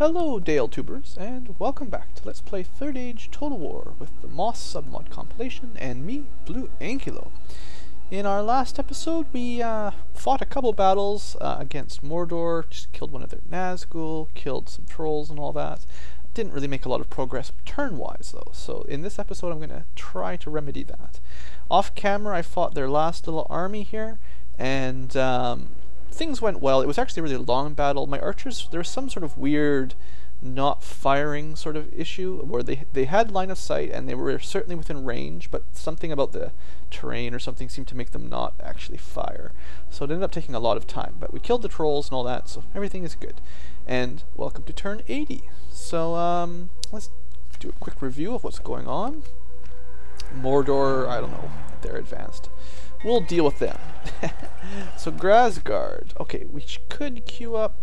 Hello Dale Tubers, and welcome back to Let's Play Third Age Total War with the MOS submod compilation and me, Blue Ankylo. In our last episode we fought a couple battles against Mordor, just killed one of their Nazgul, killed some trolls and all that. Didn't really make a lot of progress turn-wise though, so in this episode I'm going to try to remedy that. Off camera I fought their last little army here, and things went well. It was actually a really long battle. My archers, there was some sort of weird not firing sort of issue where they had line of sight and they were certainly within range, but something about the terrain or something seemed to make them not actually fire. So it ended up taking a lot of time, but we killed the trolls and all that, so everything is good. And welcome to turn 80. So let's do a quick review of what's going on. Mordor, I don't know, they're advanced. We'll deal with them. So Grasgard. Okay, we could queue up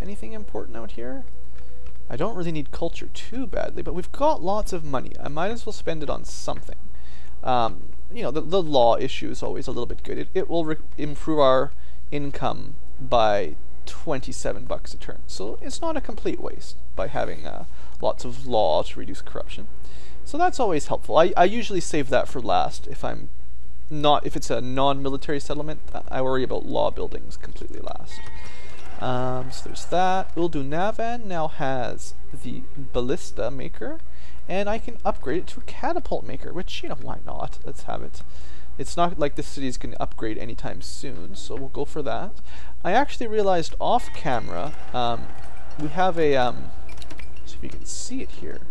anything important out here. I don't really need culture too badly, but we've got lots of money. I might as well spend it on something. You know, the law issue is always a little bit good. It will improve our income by 27 bucks a turn. So it's not a complete waste by having lots of law to reduce corruption. So that's always helpful. I usually save that for last if it's a non-military settlement. I worry about law buildings completely last. So there's that. Uldunavan now has the ballista maker, and I can upgrade it to a catapult maker, which, you know, why not? Let's have it. It's not like this city is going to upgrade anytime soon, so we'll go for that. I actually realized off camera, we have a, see if you can see it here.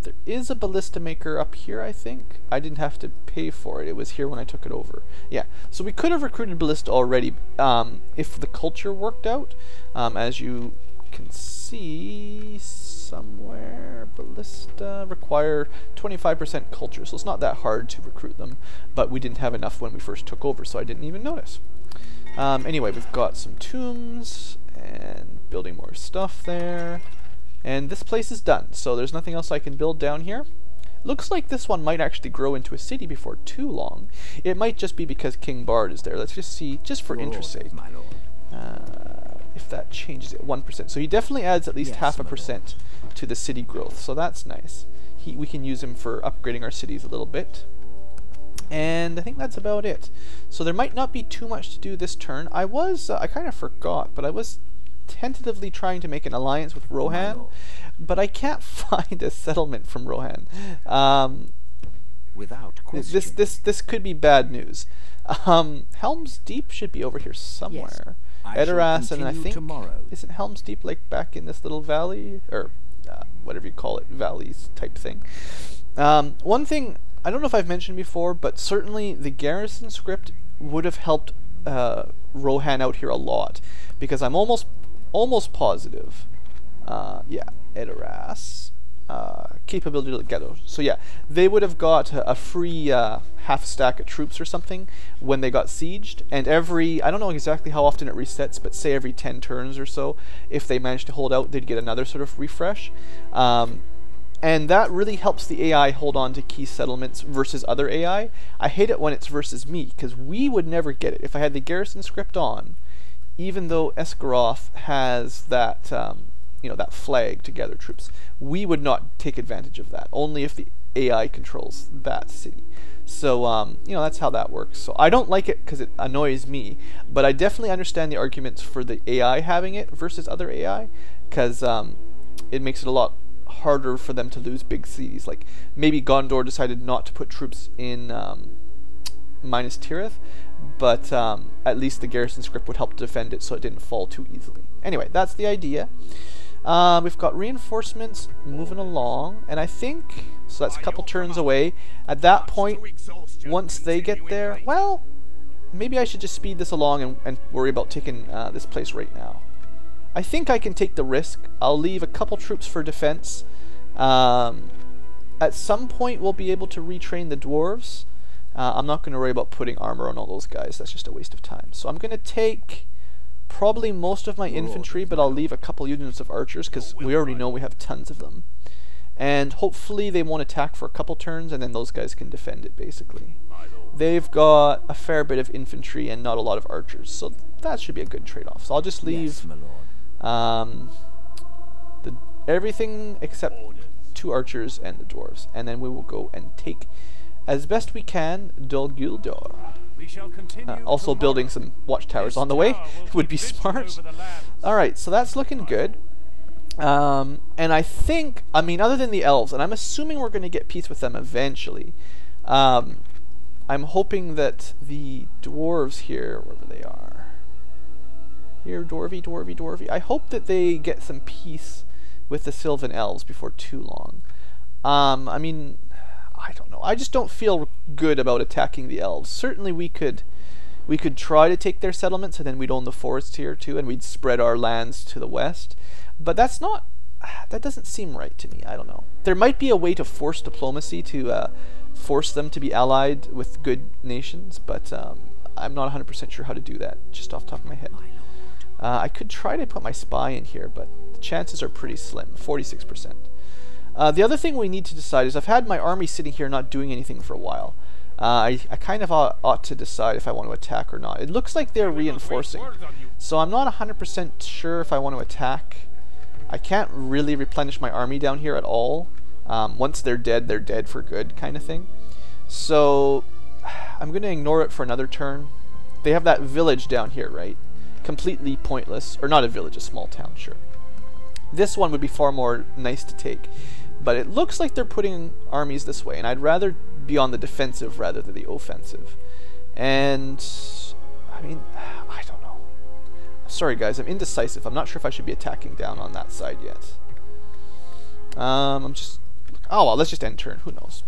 There is a ballista maker up here, I think. I didn't have to pay for it. It was here when I took it over. Yeah, so we could have recruited ballista already if the culture worked out. As you can see somewhere, ballista require 25% culture, so it's not that hard to recruit them. But we didn't have enough when we first took over, so I didn't even notice. Anyway, we've got some tombs and building more stuff there. And this place is done, so there's nothing else I can build down here. Looks like this one might actually grow into a city before too long. It might just be because King Bard is there. Let's just see, just for interest sake, if that changes it 1%. So he definitely adds at least half a percent to the city growth, so that's nice. We can use him for upgrading our cities a little bit. And I think that's about it. So there might not be too much to do this turn. I kind of forgot, but I was tentatively trying to make an alliance with Rohan, but I can't find a settlement from Rohan. Without question. This could be bad news. Helm's Deep should be over here somewhere. Yes, Edoras, and I think isn't Helm's Deep like back in this little valley, or whatever you call it, valleys type thing. One thing I don't know if I've mentioned before, but certainly the garrison script would have helped Rohan out here a lot, because I'm almost positive. Yeah, Edoras. Capability together. So yeah, they would have got a free half stack of troops or something when they got sieged, and I don't know exactly how often it resets, but say every 10 turns or so, if they managed to hold out, they'd get another sort of refresh. And that really helps the AI hold on to key settlements versus other AI. I hate it when it's versus me, because we would never get it. If I had the garrison script on, even though Esgaroth has that, you know, that flag to gather troops, we would not take advantage of that, only if the AI controls that city. So, you know, that's how that works. So I don't like it because it annoys me, but I definitely understand the arguments for the AI having it versus other AI, because it makes it a lot harder for them to lose big cities. Like, maybe Gondor decided not to put troops in Minas Tirith, but at least the garrison script would help defend it so it didn't fall too easily. Anyway, that's the idea. We've got reinforcements moving along, and I think, so that's a couple turns away. At that point, once they get there, well, maybe I should just speed this along and worry about taking this place right now. I think I can take the risk. I'll leave a couple troops for defense. At some point, we'll be able to retrain the dwarves. I'm not going to worry about putting armor on all those guys. That's just a waste of time. So I'm going to take probably most of my infantry, but I'll leave a couple units of archers because we already know we have tons of them. And hopefully they won't attack for a couple turns, and then those guys can defend it, basically. They've got a fair bit of infantry and not a lot of archers, so that should be a good trade-off. So I'll just leave the everything except 2 archers and the dwarves, and then we will go and take, as best we can, Dol Guldur. Also building some watchtowers on the way would be smart. Alright, so that's looking good. And I think, I mean, other than the elves, and I'm assuming we're going to get peace with them eventually, I'm hoping that the dwarves here, wherever they are, here, dwarvy, I hope that they get some peace with the Sylvan elves before too long. I mean, I don't know. I just don't feel good about attacking the elves. Certainly we could try to take their settlements, and then we'd own the forest here too, and we'd spread our lands to the west. But that doesn't seem right to me. I don't know. There might be a way to force diplomacy to force them to be allied with good nations, but I'm not 100% sure how to do that, just off the top of my head. I could try to put my spy in here, but the chances are pretty slim, 46%. The other thing we need to decide is I've had my army sitting here not doing anything for a while. I kind of ought to decide if I want to attack or not. It looks like they're reinforcing, so I'm not 100% sure if I want to attack. I can't really replenish my army down here at all. Once they're dead for good kind of thing. So I'm going to ignore it for another turn. They have that village down here, right? Completely pointless. Or not a village, a small town, sure. This one would be far more nice to take. But it looks like they're putting armies this way, and I'd rather be on the defensive rather than the offensive. And I mean, I don't know. Sorry guys, I'm indecisive. I'm not sure if I should be attacking down on that side yet. I'm just... Oh well, let's just end turn. Who knows?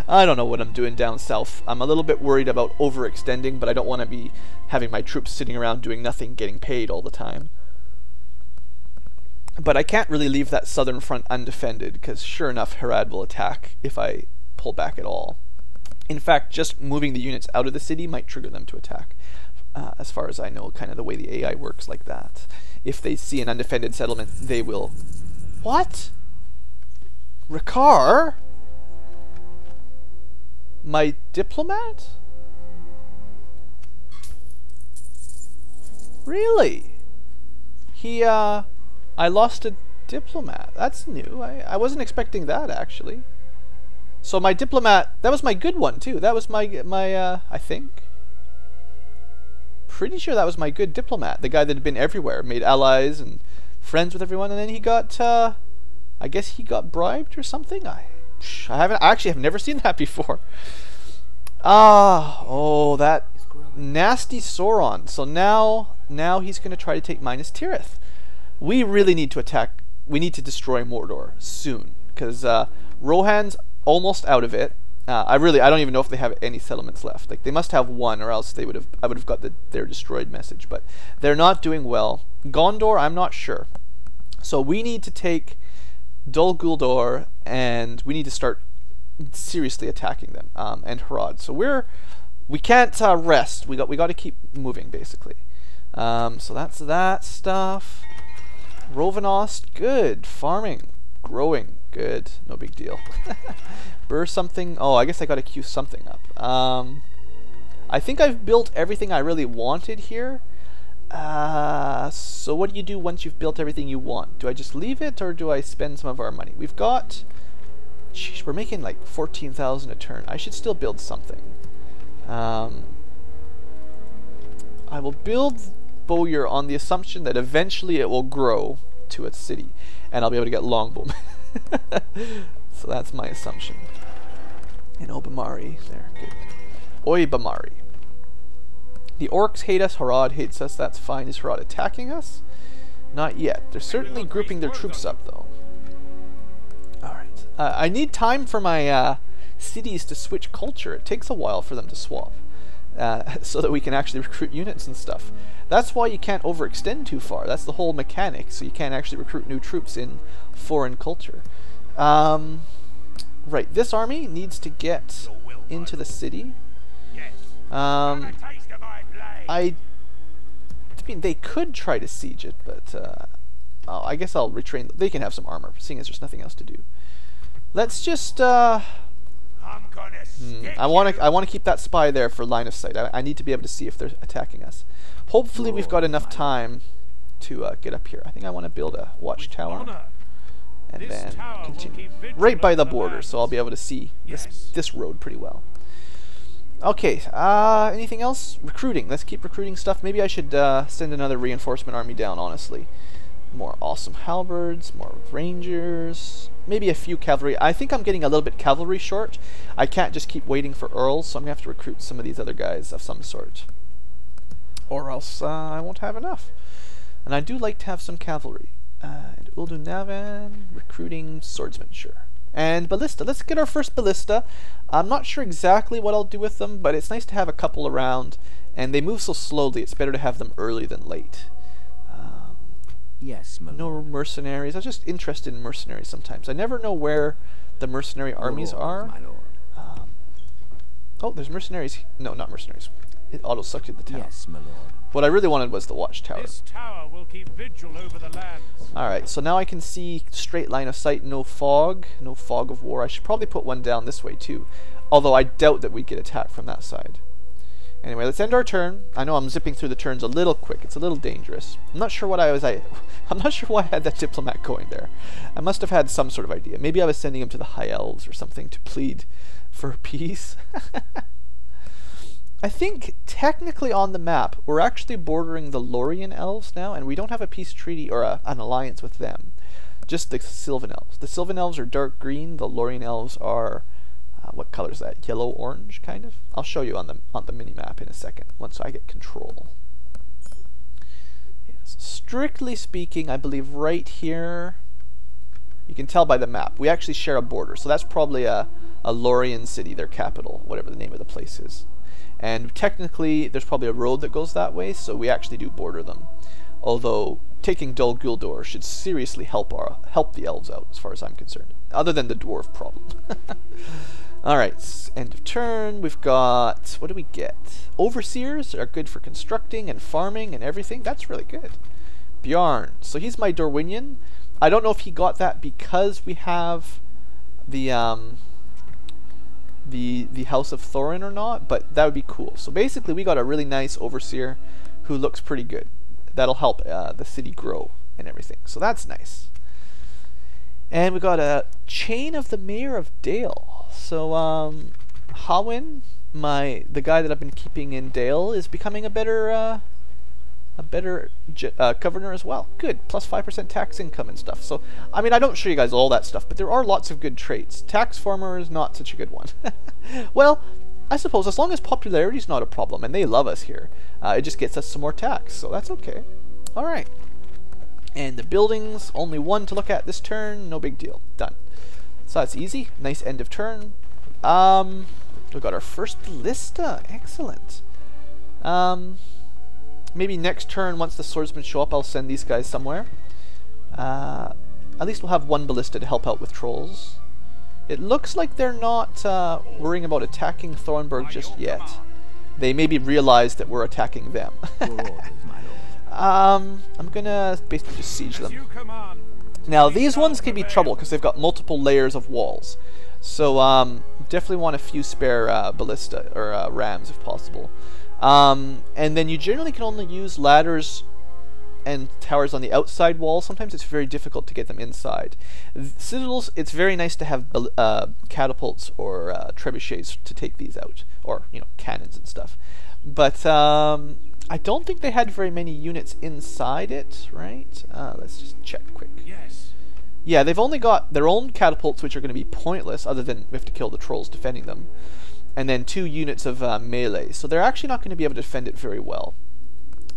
I don't know what I'm doing down south. I'm a little bit worried about overextending, but I don't want to be having my troops sitting around doing nothing, getting paid all the time. But I can't really leave that southern front undefended, because sure enough, Harad will attack if I pull back at all. In fact, just moving the units out of the city might trigger them to attack. As far as I know, kind of the way the AI works like that. If they see an undefended settlement, they will... What? Ricard? My diplomat? Really? He, I lost a diplomat. That's new. I wasn't expecting that, actually. So my diplomat, that was my good one, too. That was my I think. Pretty sure that was my good diplomat. The guy that had been everywhere, made allies and friends with everyone, and then he got, I guess he got bribed or something? I actually have never seen that before. Oh, that nasty Sauron. So now he's going to try to take Minas Tirith. We really need to attack. We need to destroy Mordor soon, because Rohan's almost out of it. I don't even know if they have any settlements left. Like, they must have one, or else I would have got their destroyed message. But they're not doing well. Gondor, I'm not sure. So we need to take Dol Guldur, and we need to start seriously attacking them, and Harad. So we can't rest. We got to keep moving, basically. So that's that stuff. Rovenost, good. Farming, growing, good. No big deal. Burr something. Oh, I guess I got to queue something up. I think I've built everything I really wanted here. So what do you do once you've built everything you want? Do I just leave it, or do I spend some of our money? We've got... Sheesh, we're making like 14,000 a turn. I should still build something. I will build Bowyer on the assumption that eventually it will grow to a city, and I'll be able to get longbowmen. So that's my assumption. And Obamari, there, good. Oibamari. The orcs hate us, Harad hates us, that's fine. Is Harad attacking us? Not yet. They're certainly grouping their troops up, though. Alright. I need time for my cities to switch culture. It takes a while for them to swap. So that we can actually recruit units and stuff. That's why you can't overextend too far. That's the whole mechanic, so you can't actually recruit new troops in foreign culture. Right, this army needs to get into the city. I mean, they could try to siege it, but I guess I'll retrain them. They can have some armor, seeing as there's nothing else to do. Let's just I want to keep that spy there for line of sight. I need to be able to see if they're attacking us. Hopefully we've got enough time to get up here. I think I want to build a watchtower and then continue right by the border, so I'll be able to see this road pretty well. Okay, anything else? Recruiting. Let's keep recruiting stuff. Maybe I should send another reinforcement army down, honestly. More awesome halberds, more rangers, maybe a few cavalry. I think I'm getting a little bit cavalry short. I can't just keep waiting for earls, so I'm going to have to recruit some of these other guys of some sort. Or else I won't have enough. And I do like to have some cavalry. And Uldunavan, recruiting swordsmen, sure. And ballista. Let's get our first ballista. I'm not sure exactly what I'll do with them, but it's nice to have a couple around. And they move so slowly, it's better to have them early than late. Yes, my lord. No mercenaries. I'm just interested in mercenaries sometimes. I never know where the mercenary armies are. My lord. Oh, there's mercenaries. No, not mercenaries. It auto-sucked the town. Yes, my lord. What I really wanted was the watchtower. This tower will keep vigil over the lands. Alright, so now I can see straight line of sight, no fog of war. I should probably put one down this way too. Although I doubt that we'd get attacked from that side. Anyway, let's end our turn. I know I'm zipping through the turns a little quick. It's a little dangerous. I'm not sure what I'm not sure why I had that diplomat going there. I must have had some sort of idea. Maybe I was sending him to the High Elves or something to plead for peace. I think technically on the map we're actually bordering the Lorien Elves now, and we don't have a peace treaty or an alliance with them. Just the Sylvan Elves. The Sylvan Elves are dark green. The Lorien Elves are what color is that? Yellow orange, kind of. I'll show you on the mini map in a second once I get control. Yes. Strictly speaking, I believe right here. You can tell by the map we actually share a border, so that's probably a Lorien city, their capital, whatever the name of the place is. And technically, there's probably a road that goes that way, so we actually do border them. Although taking Dol Guldur should seriously help the elves out, as far as I'm concerned. Other than the dwarf problem. Alright, end of turn. We've got, what do we get? Overseers are good for constructing and farming and everything. That's really good. Bjarn. So he's my Dorwinian. I don't know if he got that because we have the House of Thorin or not, but that would be cool. So basically we got a really nice overseer who looks pretty good. That'll help the city grow and everything. So that's nice. And we got a chain of the Mayor of Dale. So Hawin, the guy that I've been keeping in Dale, is becoming a better governor as well. Good, plus 5% tax income and stuff. So I mean, I don't show you guys all that stuff, but there are lots of good traits. Tax farmer is not such a good one. Well, I suppose as long as popularity is not a problem and they love us here, it just gets us some more tax, so that's okay. All right. And the buildings, only one to look at this turn, no big deal. Done. So that's easy. Nice end of turn. We got our first ballista. Excellent. Maybe next turn, once the swordsmen show up, I'll send these guys somewhere. At least we'll have one ballista to help out with trolls. It looks like they're not worrying about attacking Thornburg just yet. They maybe realize that we're attacking them. I'm gonna basically just siege them. Now these ones can be trouble because they've got multiple layers of walls. So definitely want a few spare ballista or rams if possible. And then you generally can only use ladders and towers on the outside wall. Sometimes it's very difficult to get them inside. Citadels, it's very nice to have catapults or trebuchets to take these out, or cannons and stuff. But I don't think they had very many units inside it, right? Let's just check quick. Yes. Yeah, they've only got their own catapults, which are going to be pointless, other than we have to kill the trolls defending them. And then 2 units of melee. So they're actually not going to be able to defend it very well.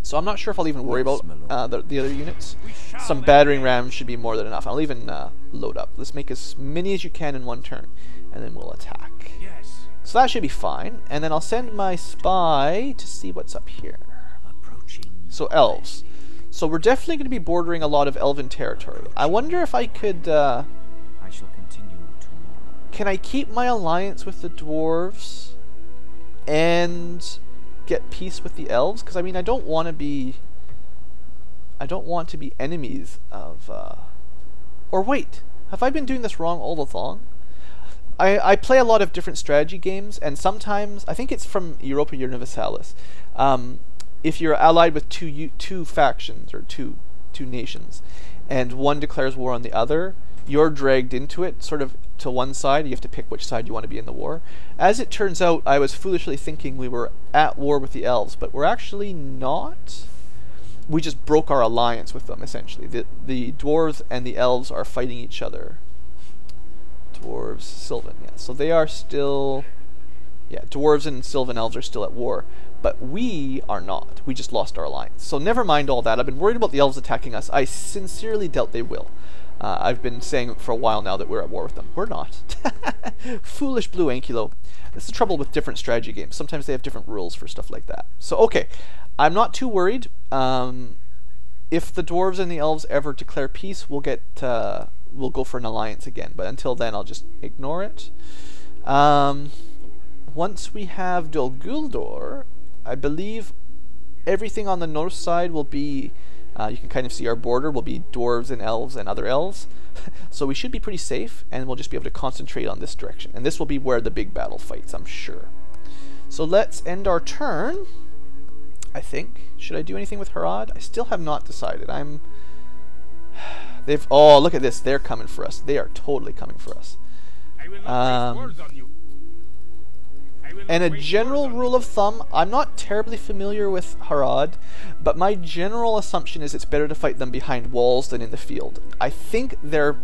So I'm not sure if I'll even worry about the other units. Some battering rams should be more than enough. I'll even load up. Let's make as many as you can in one turn, and then we'll attack. Yes. So that should be fine. And then I'll send my spy to see what's up here. So elves. So we're definitely going to be bordering a lot of elven territory. I wonder if I could... I shall continue tomorrow. Can I keep my alliance with the dwarves and get peace with the elves? Because I mean, I don't want to be enemies of. Or wait, have I been doing this wrong all along? I play a lot of different strategy games, and sometimes I think it's from Europa Universalis. If you're allied with two factions or two two nations, and one declares war on the other, you're dragged into it, sort of to one side. You have to pick which side you want to be in the war. As it turns out, I was foolishly thinking we were at war with the elves, but we're actually not. We just broke our alliance with them, essentially. The dwarves and the elves are fighting each other. Dwarves, Sylvan, yeah. So they are still... Yeah, dwarves and Sylvan elves are still at war. But we are not. We just lost our alliance. So never mind all that. I've been worried about the elves attacking us. I sincerely doubt they will. I've been saying for a while now that we're at war with them. We're not. Foolish blue ankylo. This is the trouble with different strategy games. Sometimes they have different rules for stuff like that. So, okay. I'm not too worried. If the dwarves and the elves ever declare peace, we'll go for an alliance again. But until then, I'll just ignore it. Once we have Dol Guldur, I believe everything on the north side will be, you can kind of see our border will be dwarves and elves and other elves. So we should be pretty safe, and we'll just be able to concentrate on this direction. And this will be where the big battle fights, I'm sure. So let's end our turn, I think. Should I do anything with Harad? I still have not decided. Oh, look at this. They're coming for us. They are totally coming for us. I will not waste words on you. And a general rule of thumb, I'm not terribly familiar with Harad, but my general assumption is it's better to fight them behind walls than in the field. I think their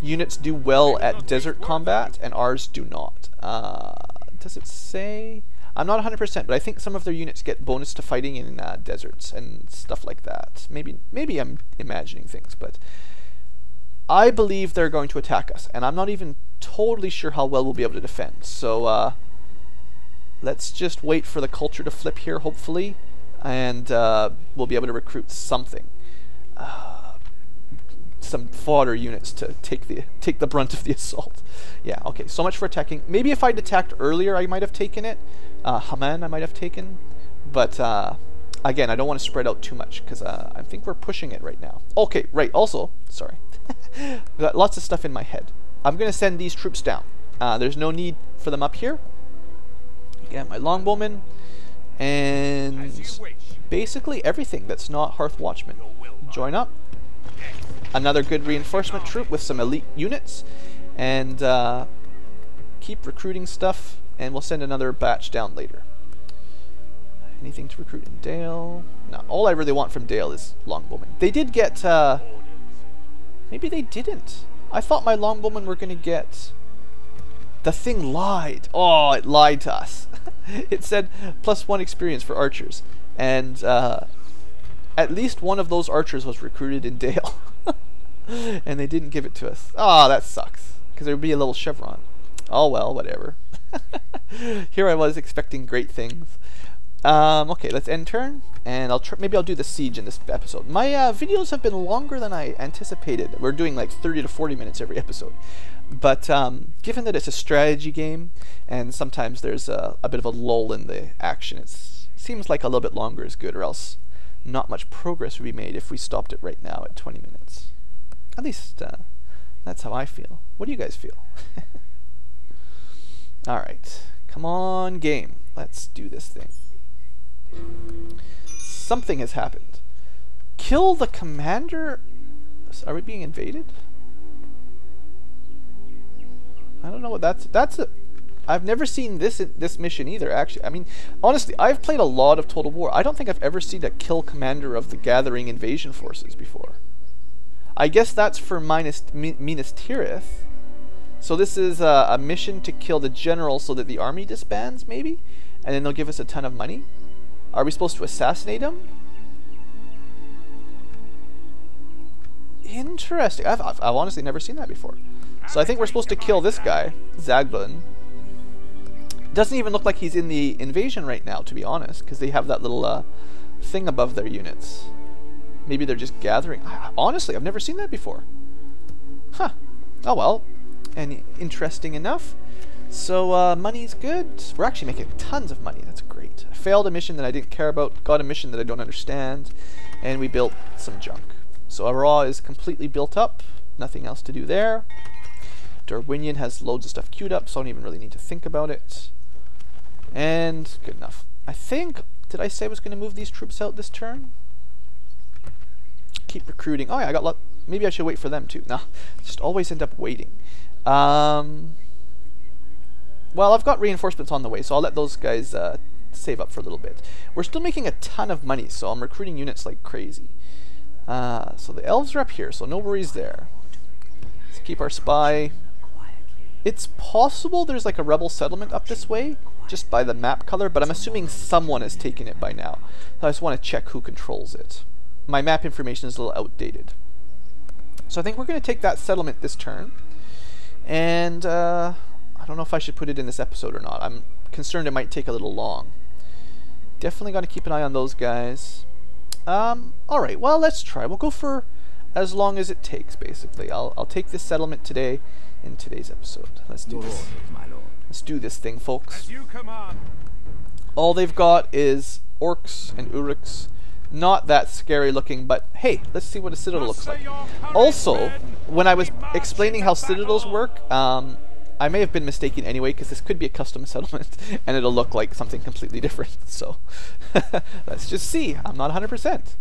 units do well at desert combat, and ours do not. Does it say? I'm not 100%, but I think some of their units get bonus to fighting in deserts and stuff like that. Maybe I'm imagining things, but I believe they're going to attack us, and I'm not even totally sure how well we'll be able to defend. So, let's just wait for the culture to flip here, hopefully, and we'll be able to recruit something. Some fodder units to take the brunt of the assault. Yeah, okay, so much for attacking. Maybe if I'd attacked earlier, I might have taken it. Haman I might have taken. But, again, I don't want to spread out too much, because I think we're pushing it right now. Okay, right, also, sorry. I've got lots of stuff in my head. I'm going to send these troops down. There's no need for them up here. Get my longbowmen, and basically everything that's not Hearth Watchmen. Join up. Another good reinforcement troop with some elite units, and keep recruiting stuff, and we'll send another batch down later. Anything to recruit in Dale? No, all I really want from Dale is longbowmen. They did get, maybe they didn't. I thought my longbowmen were going to get... The thing lied. Oh, it lied to us. It said +1 experience for archers. And at least one of those archers was recruited in Dale. And they didn't give it to us. Oh, that sucks. Because there would be a little chevron. Oh well, whatever. Here I was expecting great things. Okay, let's end turn. And maybe I'll do the siege in this episode. My videos have been longer than I anticipated. We're doing like 30 to 40 minutes every episode. But given that it's a strategy game, and sometimes there's a bit of a lull in the action, it seems like a little bit longer is good, or else not much progress would be made if we stopped it right now at 20 minutes. At least that's how I feel. What do you guys feel? Alright, come on game. Let's do this thing. Something has happened. Kill the commander? Are we being invaded? I don't know what that's a... I've never seen this mission either, actually. I mean, honestly, I've played a lot of Total War. I don't think I've ever seen a kill commander of the gathering invasion forces before. I guess that's for Minas Tirith. So this is a mission to kill the general so that the army disbands, maybe? And then they'll give us a ton of money? Are we supposed to assassinate him? Interesting. I've honestly never seen that before. So I think we're supposed to kill this guy, Zaglin. Doesn't even look like he's in the invasion right now, to be honest, because they have that little thing above their units. Maybe they're just gathering. Honestly, I've never seen that before. Huh. Oh well. And interesting enough. So money's good. We're actually making tons of money. That's great. I failed a mission that I didn't care about, got a mission that I don't understand, and we built some junk. So Raw is completely built up. Nothing else to do there. Darwinian has loads of stuff queued up, so I don't even really need to think about it. And good enough. I think, did I say I was going to move these troops out this turn? keep recruiting. Oh yeah, I got luck. Maybe I should wait for them too. Nah, just always end up waiting. Well, I've got reinforcements on the way, so I'll let those guys save up for a little bit. We're still making a ton of money, so I'm recruiting units like crazy. So the elves are up here, so no worries there. Let's keep our spy. It's possible there's like a rebel settlement up this way, just by the map color, but I'm assuming someone has taken it by now. So I just want to check who controls it. My map information is a little outdated. So I think we're going to take that settlement this turn. And I don't know if I should put it in this episode or not. I'm concerned it might take a little long. Definitely got to keep an eye on those guys. Alright, well, let's try. We'll go for as long as it takes, basically. I'll take this settlement today in today's episode. Let's do this. Let's do this thing, folks. All they've got is orcs and uruks. Not that scary looking, but hey, let's see what a citadel looks like. Also, when I was explaining how citadels work, I may have been mistaken anyway, because this could be a custom settlement, and it'll look like something completely different. So, let's just see. I'm not 100%.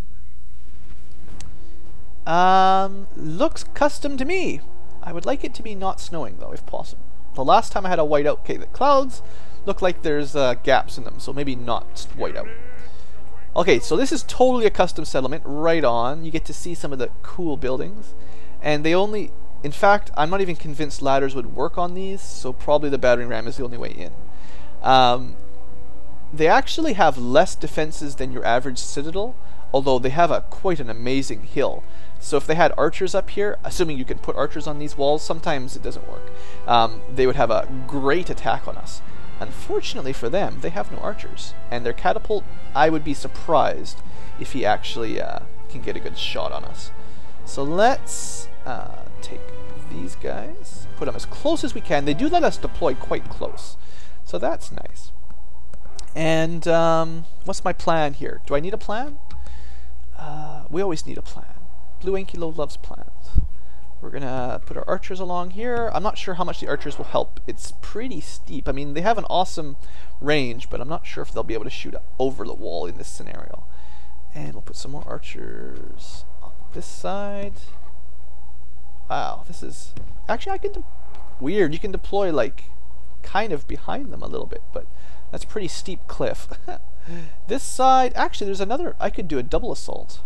Looks custom to me. I would like it to be not snowing, though, if possible. The last time I had a whiteout, okay, the clouds look like there's gaps in them, so maybe not whiteout. Okay, so this is totally a custom settlement, right on. You get to see some of the cool buildings. And they only... In fact, I'm not even convinced ladders would work on these, so probably the battering ram is the only way in. They actually have less defenses than your average citadel, although they have quite an amazing hill. So if they had archers up here, assuming you can put archers on these walls, sometimes it doesn't work. They would have a great attack on us. Unfortunately for them, they have no archers. And their catapult, I would be surprised if he actually can get a good shot on us. So let's take these guys, put them as close as we can. They do let us deploy quite close, so that's nice. And what's my plan here? Do I need a plan? We always need a plan. Blue Ankylo loves plans. We're gonna put our archers along here. I'm not sure how much the archers will help. It's pretty steep. I mean, they have an awesome range, but I'm not sure if they'll be able to shoot over the wall in this scenario. And we'll put some more archers on this side. Wow, this is... Actually, I can... Weird, you can deploy, like, kind of behind them a little bit, but that's a pretty steep cliff. This side... Actually, there's another... I could do a double assault.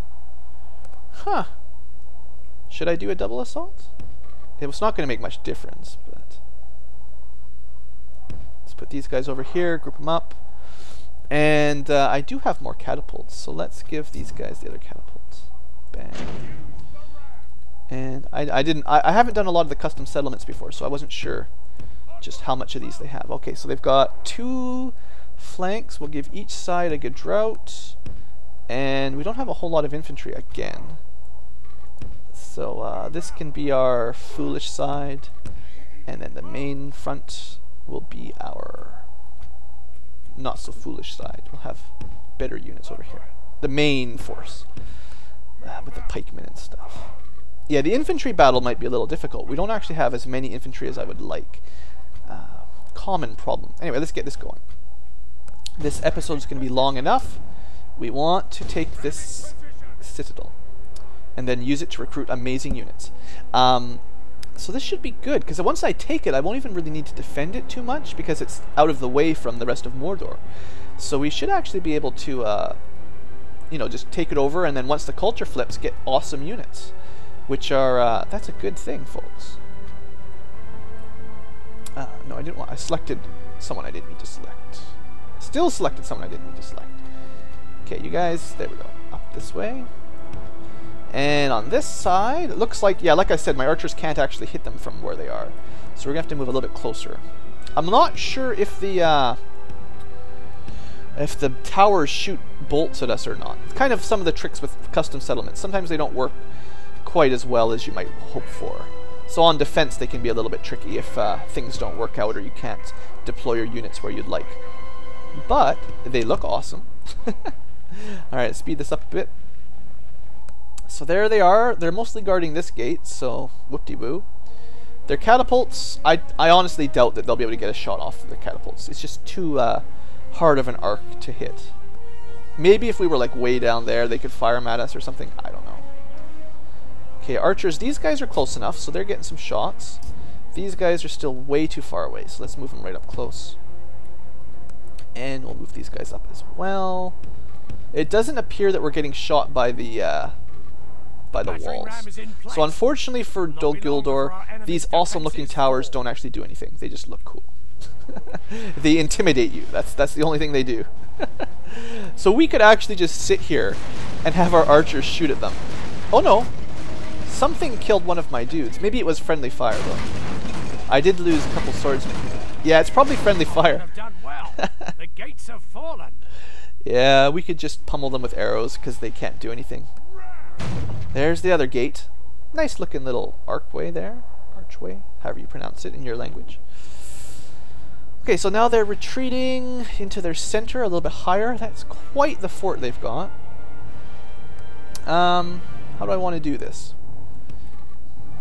Huh. Should I do a double assault? It was not going to make much difference, but... Let's put these guys over here, group them up. And I do have more catapults, so let's give these guys the other catapults. Bang. And I haven't done a lot of the custom settlements before, so I wasn't sure just how much of these they have. Okay, so they've got 2 flanks. We'll give each side a good drought. And we don't have a whole lot of infantry again. So this can be our foolish side. And then the main front will be our not so foolish side. We'll have better units over here. The main force. With the pikemen and stuff. Yeah, the infantry battle might be a little difficult. We don't actually have as many infantry as I would like. Common problem. Anyway, let's get this going. This episode is going to be long enough. We want to take this citadel and then use it to recruit amazing units. So this should be good, because once I take it, I won't even really need to defend it too much, because it's out of the way from the rest of Mordor. So we should actually be able to, you know, just take it over, and then once the culture flips, get awesome units. Which are, that's a good thing, folks. No, I didn't want, I selected someone I didn't need to select. Still selected someone I didn't need to select. Okay, you guys, there we go. Up this way. And on this side, it looks like, yeah, like I said, my archers can't actually hit them from where they are. So we're gonna have to move a little bit closer. I'm not sure if the towers shoot bolts at us or not. It's kind of some of the tricks with custom settlements. Sometimes they don't work quite as well as you might hope for. So on defense they can be a little bit tricky if things don't work out or you can't deploy your units where you'd like. But they look awesome. Alright, speed this up a bit. So there they are. They're mostly guarding this gate, so whoop-de-woo. Their catapults, I honestly doubt that they'll be able to get a shot off of their catapults. It's just too hard of an arc to hit. Maybe if we were like way down there they could fire them at us or something. I don't know. Okay, archers, these guys are close enough, so they're getting some shots. These guys are still way too far away, so let's move them right up close. And we'll move these guys up as well. It doesn't appear that we're getting shot by the walls. So unfortunately for Dol Guldur, these awesome-looking towers don't actually do anything. They just look cool. They intimidate you. That's the only thing they do. So we could actually just sit here and have our archers shoot at them. Oh no! Something killed one of my dudes. Maybe it was friendly fire though. I did lose a couple swordsmen. Yeah, it's probably friendly fire. The gates have fallen. Yeah, we could just pummel them with arrows because they can't do anything. There's the other gate. Nice looking little archway there. Archway, however you pronounce it in your language. Okay, so now they're retreating into their center a little bit higher. That's quite the fort they've got. How do I want to do this?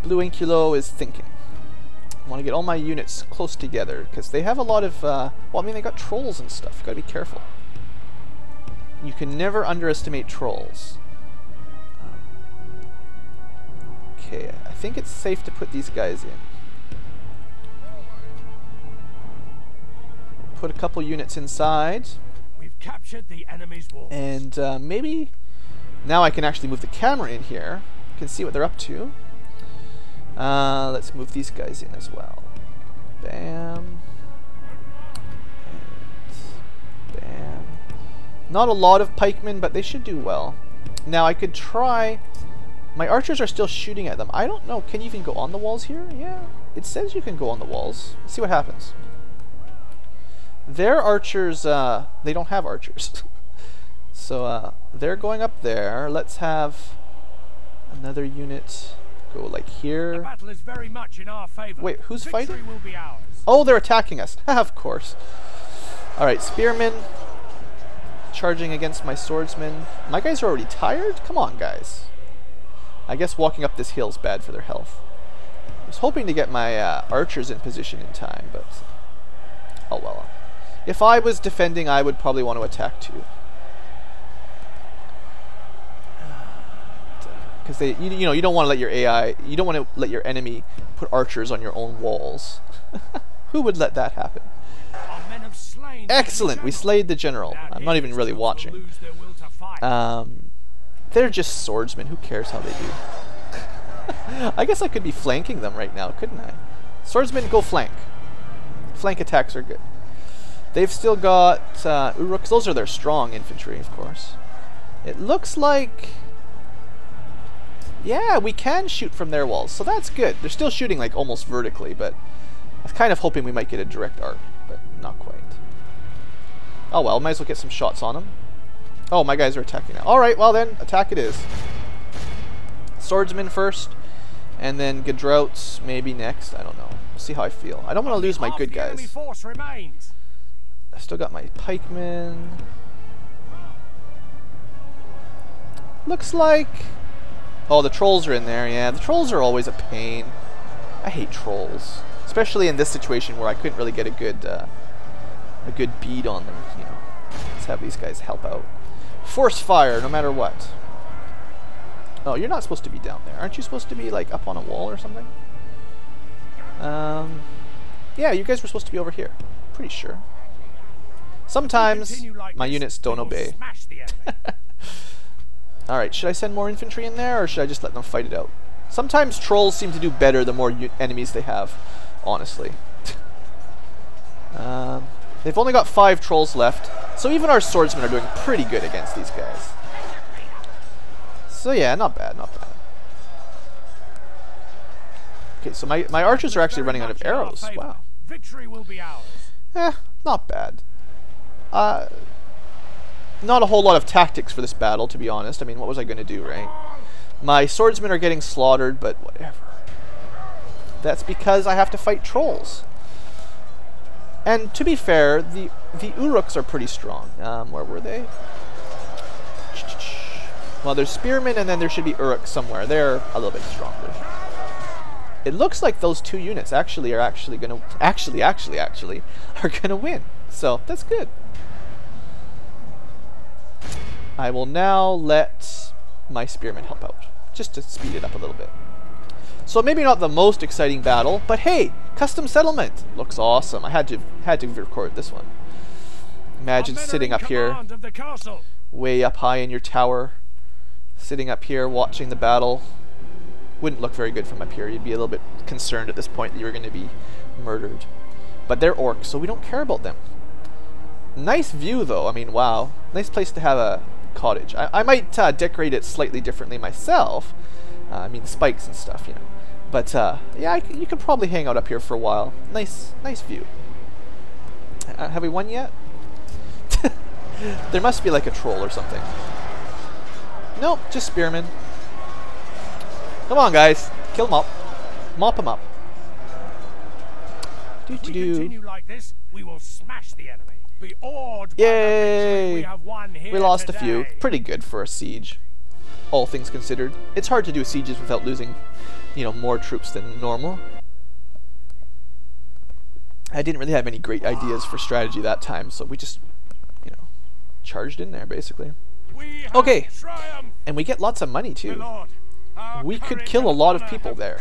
Blue Inculo is thinking. I want to get all my units close together because they have a lot of, well, I mean, they got trolls and stuff. You gotta be careful. You can never underestimate trolls. Okay, I think it's safe to put these guys in. Put a couple units inside. We've captured the enemy's walls. And maybe now I can actually move the camera in here. You can see what they're up to. Let's move these guys in as well. Bam. And bam. Not a lot of pikemen, but they should do well. Now I could try... My archers are still shooting at them. I don't know. Can you even go on the walls here? Yeah. It says you can go on the walls. Let's see what happens. Their archers, they don't have archers. So, they're going up there. Let's have another unit go like here. The battle is very much in our favor. Wait, who's Victory fighting? will be ours. Oh, they're attacking us. Of course. Alright, spearmen. Charging against my swordsmen. My guys are already tired? Come on, guys. I guess walking up this hill is bad for their health. I was hoping to get my archers in position in time, but... oh well. If I was defending, I would probably want to attack too. Because you know, you don't want to let your AI, you don't want to let your enemy put archers on your own walls. Who would let that happen? Our men have slain Excellent, we slayed the general. I'm not even really watching. They're just swordsmen. Who cares how they do? I guess I could be flanking them right now, couldn't I? Swordsmen, go flank. Flank attacks are good. They've still got Uruks. Those are their strong infantry, of course. It looks like... yeah, we can shoot from their walls, so that's good. They're still shooting like almost vertically, but I was kind of hoping we might get a direct arc, but not quite. Oh well, might as well get some shots on them. Oh, my guys are attacking now. Alright, well then, attack it is. Swordsmen first, and then Gedrouts maybe next. I don't know. We'll see how I feel. I don't want to lose my good guys. I still got my pikemen. Looks like... oh, the trolls are in there. Yeah, the trolls are always a pain. I hate trolls. Especially in this situation where I couldn't really get a good bead on them, you know. Let's have these guys help out. Force fire, no matter what. Oh, you're not supposed to be down there. Aren't you supposed to be, like, up on a wall or something? Yeah, you guys were supposed to be over here. Pretty sure. Sometimes my units don't obey. Alright, should I send more infantry in there, or should I just let them fight it out? Sometimes trolls seem to do better the more enemies they have, honestly. They've only got 5 trolls left, so even our swordsmen are doing pretty good against these guys. So yeah, not bad, not bad. Okay, so my archers are actually running out of arrows. Wow. Victory will be ours. Not bad. Not a whole lot of tactics for this battle, to be honest. I mean, what was I going to do, right? My swordsmen are getting slaughtered, but whatever. That's because I have to fight trolls. And to be fair, the Uruks are pretty strong. Where were they? Well, there's spearmen, and then there should be Uruks somewhere. They're a little bit stronger. It looks like those 2 units are actually gonna are gonna win. So that's good. I will now let my spearmen help out. just to speed it up a little bit. So maybe not the most exciting battle, but hey, custom settlement looks awesome. I had to record this one. Imagine sitting up here, way up high in your tower, sitting up here watching the battle. Wouldn't look very good from up here. You'd be a little bit concerned at this point that you were going to be murdered. But they're orcs, so we don't care about them. Nice view though. I mean, wow. Nice place to have a cottage. I might decorate it slightly differently myself. I mean, spikes and stuff, you know. But yeah, you could probably hang out up here for a while. Nice view. Have we won yet? There must be like a troll or something. Nope, just spearmen. Come on, guys, kill them up, mop them up. If we continue like this, we will smash the enemy. Be awed by Yay! we have won here We lost today. a few. Pretty good for a siege, all things considered. It's hard to do sieges without losing, you know, more troops than normal. I didn't really have any great ideas for strategy that time, so we just, you know, charged in there basically. Okay, and we get lots of money too. We could kill a lot of people there.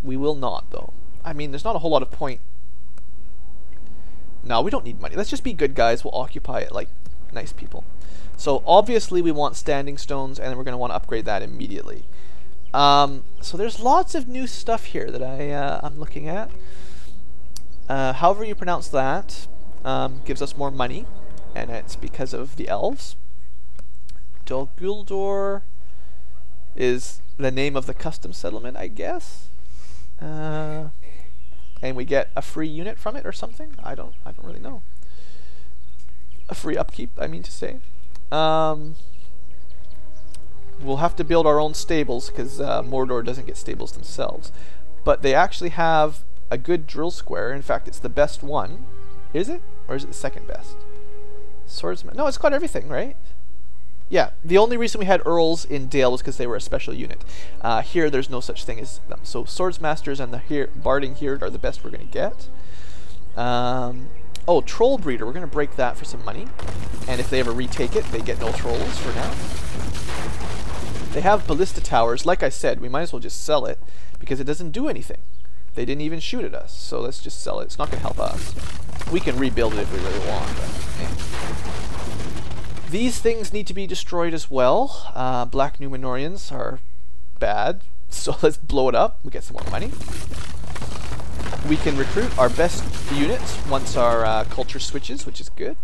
We will not though. I mean, there's not a whole lot of point. No, we don't need money. Let's just be good guys. We'll occupy it like nice people. So obviously we want standing stones, and then we're going to want to upgrade that immediately. So there's lots of new stuff here that I'm looking at. However you pronounce that gives us more money, and it's because of the elves. Dol Guldur is the name of the custom settlement, I guess. And we get a free unit from it or something. I don't really know. A free upkeep, I mean to say. We'll have to build our own stables because Mordor doesn't get stables themselves. But they actually have a good drill square. In fact, it's the best one. Is it? Or is it the second best? Swordsman. No, it's got everything, right? Yeah, the only reason we had Earls in Dale was because they were a special unit. Here, there's no such thing as them. So Swordsmasters and the Barding Heard are the best we're going to get. Oh, Troll Breeder. We're going to break that for some money. And if they ever retake it, they get no trolls for now. They have Ballista Towers. Like I said, we might as well just sell it because it doesn't do anything. They didn't even shoot at us, so let's just sell it. It's not going to help us. We can rebuild it if we really want, but eh. These things need to be destroyed as well. Black Numenorians are bad, so let's blow it up. We get some more money. We can recruit our best units once our culture switches, which is good.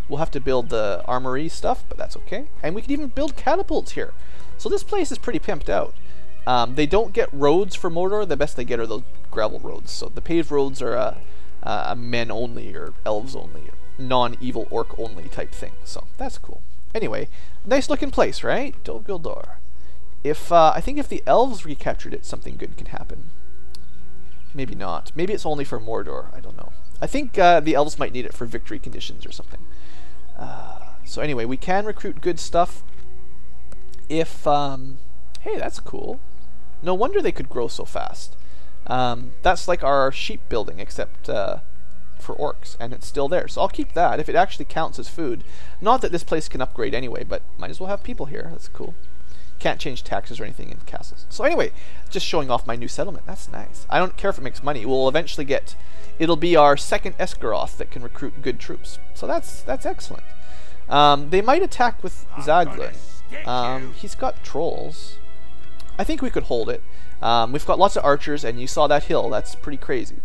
We'll have to build the armory stuff, but that's okay. And we can even build catapults here. So this place is pretty pimped out. They don't get roads for Mordor. The best they get are those gravel roads. So the paved roads are a men only or elves only or non-evil orc only type thing. So that's cool. Anyway, nice looking place, right? Dol Guldur. If I think if the elves recaptured it, something good can happen. Maybe not. Maybe it's only for Mordor. I don't know. I think the elves might need it for victory conditions or something. So anyway, we can recruit good stuff. If hey, that's cool. No wonder they could grow so fast. That's like our sheep building, except for orcs, and it's still there. So I'll keep that if it actually counts as food. Not that this place can upgrade anyway, but might as well have people here. That's cool. Can't change taxes or anything in castles. So anyway, just showing off my new settlement. That's nice. I don't care if it makes money. We'll eventually get... It'll be our second Esgaroth that can recruit good troops. So that's excellent. They might attack with Zagler. He's got trolls. I think we could hold it. We've got lots of archers, and you saw that hill. That's pretty crazy.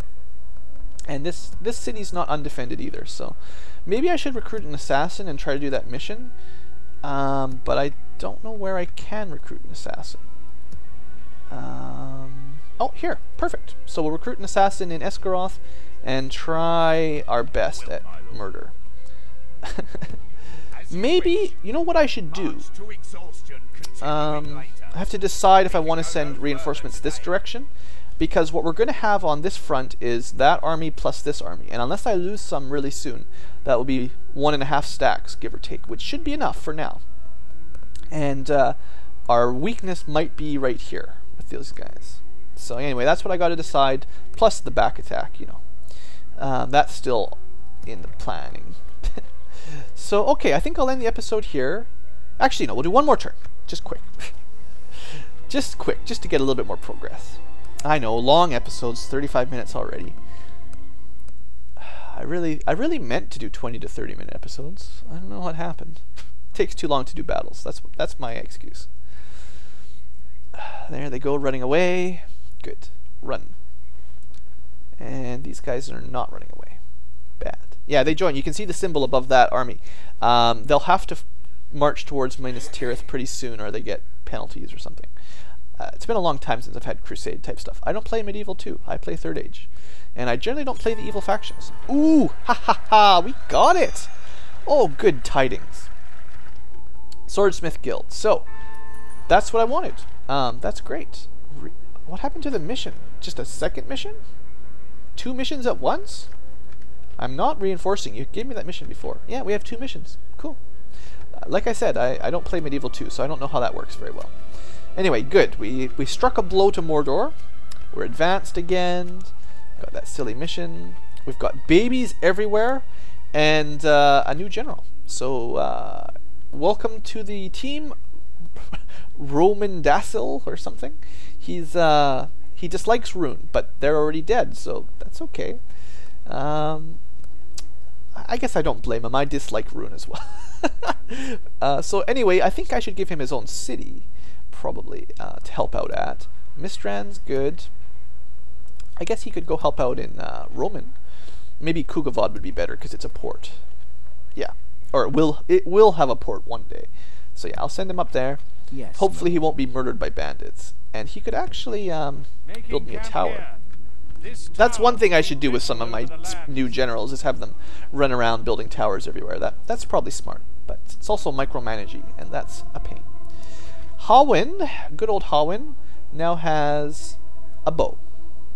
And this city's not undefended either, so maybe I should recruit an assassin and try to do that mission. But I don't know where I can recruit an assassin. Oh, here. Perfect. So we'll recruit an assassin in Esgaroth and try our best at murder. Maybe, you know what I should do? I have to decide if I want to send reinforcements this direction, because what we're going to have on this front is that army plus this army, and unless I lose some really soon, that will be 1.5 stacks, give or take, which should be enough for now. And our weakness might be right here with those guys. So anyway, that's what I got to decide, plus the back attack, you know. That's still in the planning. So, okay, I think I'll end the episode here. Actually, no, we'll do one more turn. Just quick. Just quick, just to get a little bit more progress. I know, long episodes, 35 minutes already. I really meant to do 20 to 30 minute episodes. I don't know what happened. It takes too long to do battles. That's my excuse. There they go, running away. Good. Run. And these guys are not running away. Bad. Yeah, they join. You can see the symbol above that army. They'll have to march towards Minas Tirith pretty soon, or they get penalties or something. It's been a long time since I've had Crusade type stuff. I don't play Medieval 2. I play Third Age. And I generally don't play the evil factions. Ooh! Ha ha ha! We got it! Oh, good tidings. Swordsmith Guild. So, that's what I wanted. That's great. What happened to the mission? Just a second mission? 2 missions at once? I'm not reinforcing. You gave me that mission before. Yeah, we have 2 missions. Cool. Like I said, I don't play Medieval 2, so I don't know how that works very well. Anyway, good. We struck a blow to Mordor. We're advanced again. Got that silly mission. We've got babies everywhere. And a new general. So, welcome to the team, Roman Dacil or something. He dislikes Rune, but they're already dead, so that's okay. I guess I don't blame him. I dislike Rune as well. So anyway, I think I should give him his own city, probably, to help out at. Mistrand's good. I guess he could go help out in Roman. Maybe Kugavad would be better because it's a port. Yeah, or it will have a port one day. So yeah, I'll send him up there. Yes. Hopefully he won't be murdered by bandits, and he could actually build me a tower. That's one thing I should do with some of my new generals, is have them run around building towers everywhere. That's probably smart, but it's also micromanaging, and that's a pain. Hawin, good old Hawin, now has a bow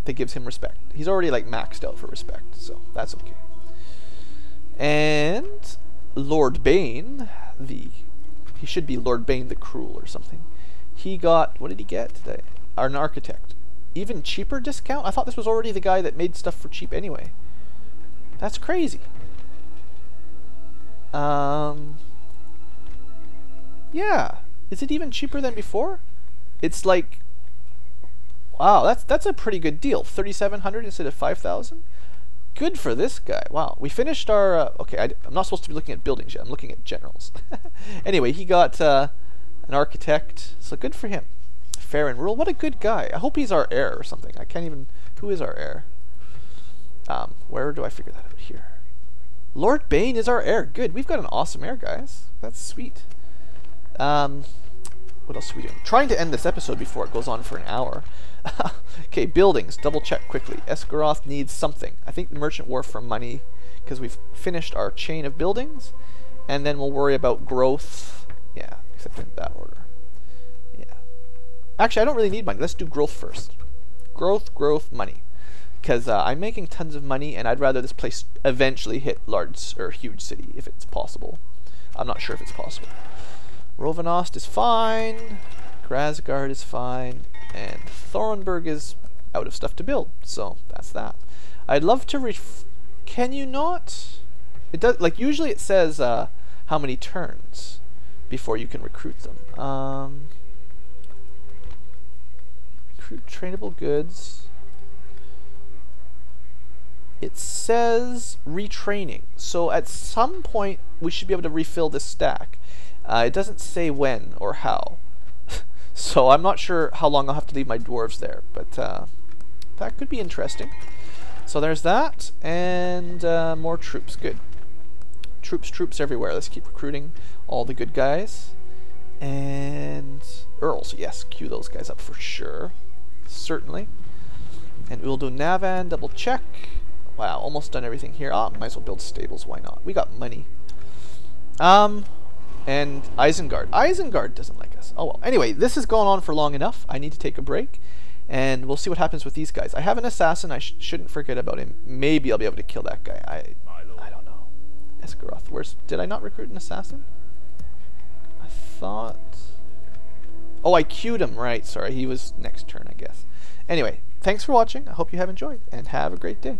that gives him respect. He's already like maxed out for respect, so that's okay. And Lord Bane, he should be Lord Bane the Cruel or something. He got, what did he get today? An architect. Even cheaper discount? I thought this was already the guy that made stuff for cheap anyway. That's crazy. Yeah. Is it even cheaper than before? It's like, wow, that's a pretty good deal. 3,700 instead of 5,000. Good for this guy. Wow. We finished our... okay, I'm not supposed to be looking at buildings yet. I'm looking at generals. Anyway, he got an architect. So good for him. Fair and Rule. What a good guy. I hope he's our heir or something. I can't even... Who is our heir? Where do I figure that out? Here. Lord Bane is our heir. Good. We've got an awesome heir, guys. That's sweet. What else are we doing? Trying to end this episode before it goes on for an hour. Okay, buildings. Double check quickly. Esgaroth needs something. I think the Merchant Wharf for money, because we've finished our chain of buildings, and then we'll worry about growth. Yeah, except in that order. Yeah. Actually, I don't really need money. Let's do growth first. Growth, money. Because I'm making tons of money, and I'd rather this place eventually hit large or huge city if it's possible. I'm not sure if it's possible. Rovanost is fine. Grasgard is fine. And Thorenberg is out of stuff to build. So that's that. I'd love to can you not? It does, like, usually it says how many turns before you can recruit them. Recruit trainable goods. It says retraining. So at some point we should be able to refill this stack. It doesn't say when or how. So I'm not sure how long I'll have to leave my dwarves there, but that could be interesting. So there's that, and more troops. Good. Troops everywhere. Let's keep recruiting all the good guys. And Earls, yes, queue those guys up for sure. Certainly. And we'll do Navan, double check. Wow, almost done everything here. Might as well build stables, why not? We got money. And Isengard. Isengard doesn't like us. Oh well. Anyway, this has gone on for long enough. I need to take a break. And we'll see what happens with these guys. I have an assassin. I shouldn't forget about him. Maybe I'll be able to kill that guy. I don't know. Esgaroth. Did I not recruit an assassin? I thought... Oh, I queued him. Right. Sorry. He was next turn, I guess. Anyway, thanks for watching. I hope you have enjoyed. And have a great day.